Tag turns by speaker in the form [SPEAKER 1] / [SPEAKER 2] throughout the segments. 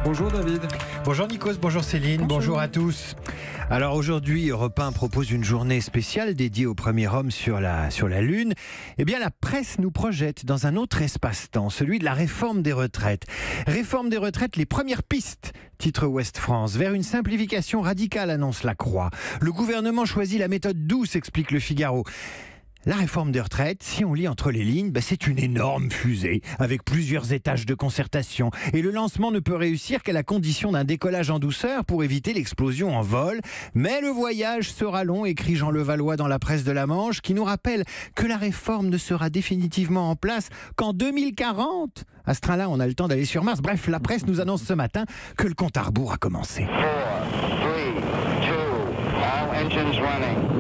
[SPEAKER 1] Bonjour David.
[SPEAKER 2] Bonjour Nikos, bonjour Céline, bonjour à tous. Alors aujourd'hui, Europe 1 propose une journée spéciale dédiée au premier homme sur la Lune. Eh bien, la presse nous projette dans un autre espace-temps, celui de la réforme des retraites. Réforme des retraites, les premières pistes, titre Ouest France. Vers une simplification radicale, annonce La Croix. Le gouvernement choisit la méthode douce, explique Le Figaro. La réforme des retraites, si on lit entre les lignes, c'est une énorme fusée, avec plusieurs étages de concertation. Et le lancement ne peut réussir qu'à la condition d'un décollage en douceur pour éviter l'explosion en vol. Mais le voyage sera long, écrit Jean Levallois dans la presse de la Manche, qui nous rappelle que la réforme ne sera définitivement en place qu'en 2040. À ce train-là, on a le temps d'aller sur Mars. Bref, la presse nous annonce ce matin que le compte à rebours a commencé.
[SPEAKER 3] 4, 3, 2, all engines running.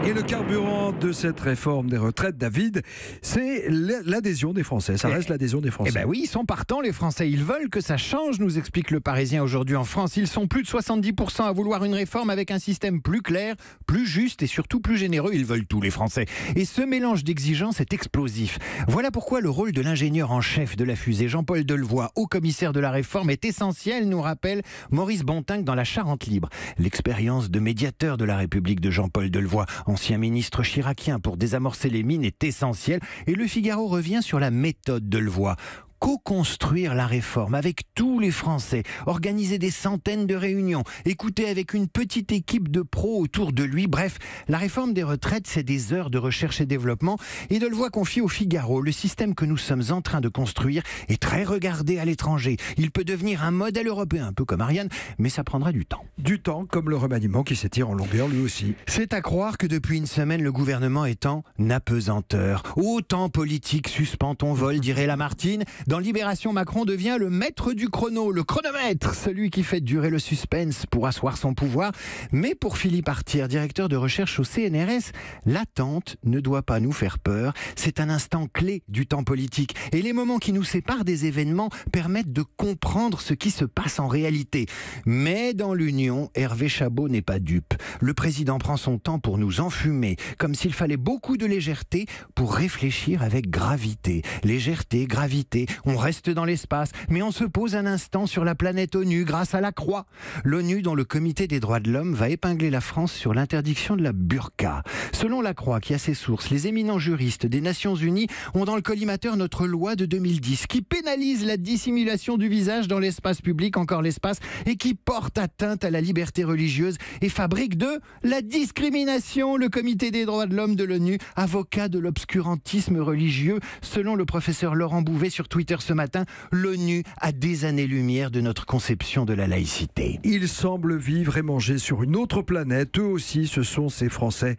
[SPEAKER 1] Et le carburant de cette réforme des retraites, David, c'est l'adhésion des Français. Ça reste l'adhésion des Français.
[SPEAKER 2] Eh bien oui, ils sont partants, les Français. Ils veulent que ça change, nous explique Le Parisien aujourd'hui en France. Ils sont plus de 70% à vouloir une réforme avec un système plus clair, plus juste et surtout plus généreux. Ils veulent tout, les Français. Et ce mélange d'exigences est explosif. Voilà pourquoi le rôle de l'ingénieur en chef de la fusée, Jean-Paul Delevoye, haut commissaire de la réforme, est essentiel, nous rappelle Maurice Bontinck dans La Charente libre. L'expérience de médiateur de la République de Jean-Paul Delevoye, ancien ministre chiracien pour désamorcer les mines, est essentiel. Et Le Figaro revient sur la méthode de Delevoye. Co-construire la réforme avec tous les Français, organiser des centaines de réunions, écouter avec une petite équipe de pros autour de lui. Bref, la réforme des retraites, c'est des heures de recherche et développement. Et Delevoye confie au Figaro: le système que nous sommes en train de construire est très regardé à l'étranger. Il peut devenir un modèle européen, un peu comme Ariane, mais ça prendra du temps.
[SPEAKER 1] Du temps, comme le remaniement qui s'étire en longueur lui aussi.
[SPEAKER 2] C'est à croire que depuis une semaine, le gouvernement est en apesanteur. Autant politique suspend ton vol, dirait Lamartine. Dans Libération, Macron devient le maître du chrono, le chronomètre, celui qui fait durer le suspense pour asseoir son pouvoir. Mais pour Philippe Artière, directeur de recherche au CNRS, l'attente ne doit pas nous faire peur. C'est un instant clé du temps politique. Et les moments qui nous séparent des événements permettent de comprendre ce qui se passe en réalité. Mais dans l'Union, Hervé Chabot n'est pas dupe. Le président prend son temps pour nous enfumer, comme s'il fallait beaucoup de légèreté pour réfléchir avec gravité. Légèreté, gravité. On reste dans l'espace, mais on se pose un instant sur la planète ONU grâce à La Croix. L'ONU, dont le Comité des droits de l'homme, va épingler la France sur l'interdiction de la burqa. Selon La Croix, qui a ses sources, les éminents juristes des Nations Unies ont dans le collimateur notre loi de 2010 qui pénalise la dissimulation du visage dans l'espace public, encore l'espace, et qui porte atteinte à la liberté religieuse et fabrique de la discrimination. Le Comité des droits de l'homme de l'ONU, avocat de l'obscurantisme religieux, selon le professeur Laurent Bouvet sur Twitter ce matin, l'ONU a des années-lumière de notre conception de la laïcité.
[SPEAKER 1] Ils semblent vivre et manger sur une autre planète. Eux aussi, ce sont ces Français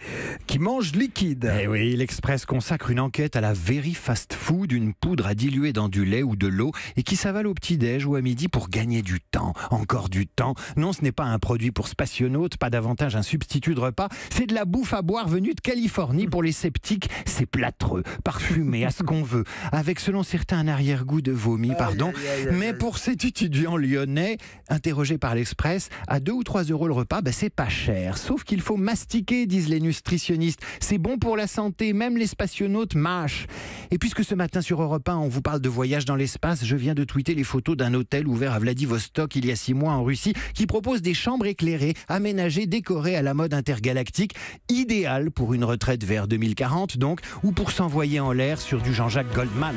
[SPEAKER 1] qui mangent liquide.
[SPEAKER 2] Eh oui, l'Express consacre une enquête à la Very Fast Food, une poudre à diluer dans du lait ou de l'eau et qui s'avale au petit-déj ou à midi pour gagner du temps. Encore du temps. Non, ce n'est pas un produit pour spationautes, pas davantage un substitut de repas. C'est de la bouffe à boire venue de Californie pour les sceptiques. C'est plâtreux, parfumé, à ce qu'on veut, avec selon certains un arrière-goût de vomi, pardon. Mais pour cet étudiant lyonnais, interrogé par l'Express, à 2 ou 3 euros le repas, c'est pas cher. Sauf qu'il faut mastiquer, disent les nutritionnistes. C'est bon pour la santé, même les spationautes mâchent. Et puisque ce matin sur Europe 1, on vous parle de voyage dans l'espace, je viens de tweeter les photos d'un hôtel ouvert à Vladivostok il y a 6 mois en Russie, qui propose des chambres éclairées, aménagées, décorées à la mode intergalactique, idéales pour une retraite vers 2040 donc, ou pour s'envoyer en l'air sur du Jean-Jacques Goldman.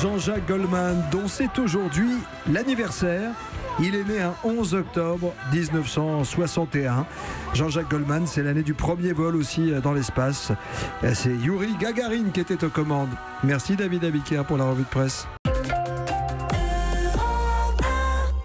[SPEAKER 1] Jean-Jacques Goldman, dont c'est aujourd'hui l'anniversaire. Il est né un 11 octobre 1961. Jean-Jacques Goldman, c'est l'année du premier vol aussi dans l'espace. C'est Yuri Gagarin qui était aux commandes. Merci David Abiker pour la revue de presse.